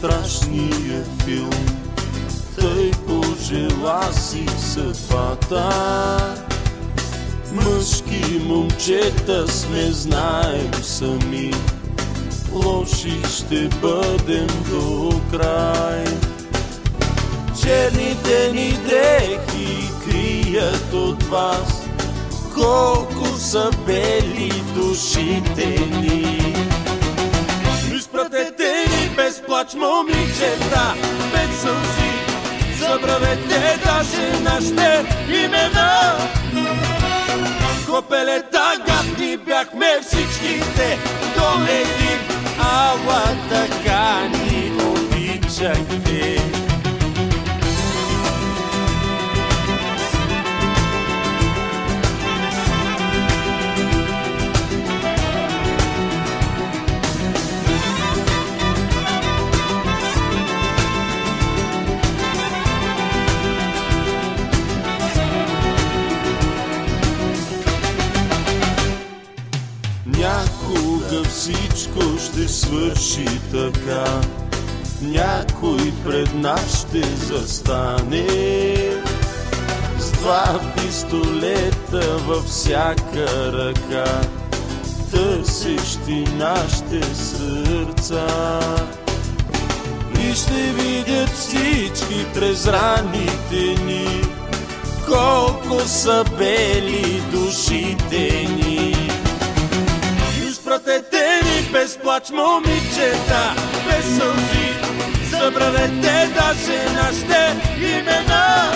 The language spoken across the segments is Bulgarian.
страшния филм. Тъй пожела си съдбата. Мъжки момчета сме, знаем сами, лоши ще бъдем до край. Черните ни дрехи крият от вас колко са бели душите ни. Изпратете ни без плач, момичета, без сълзи, забравете даже нашите имена. Копелета гадни бяхме всичките до един, ала така ни обичахте. Някога всичко ще свърши така, някой пред нас ще застане с два пистолета във всяка ръка, търсещи нашите сърца. И ще видят всички през раните ни колко са бели душите ни. Изпратете ни без плач, момичета, без сълзи, забравете даже нашите имена.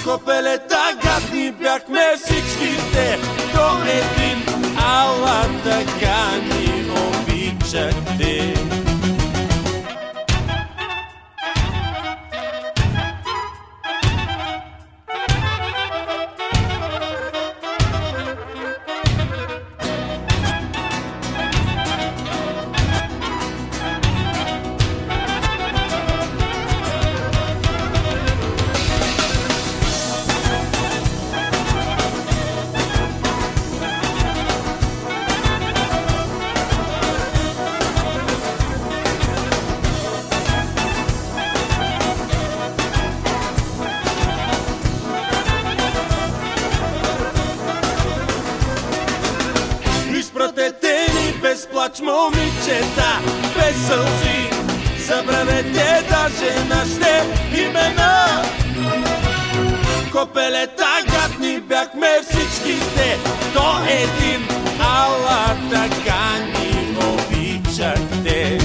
Копелета гадни бяхме всичките до един, ала така ни обичахте. Изпратете ни без плач, момичета, без сълзи, забравете даже нашите имена. Копелета гадни бяхме всичките до един, ала така ни обичахте.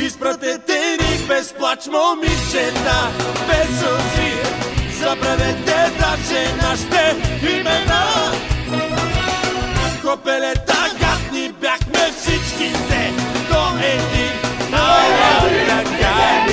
Изпратете ни без плач, момичета, без сълзи, забравете даже нашите имена. Копелета гадни бяхме всичките до един, ала така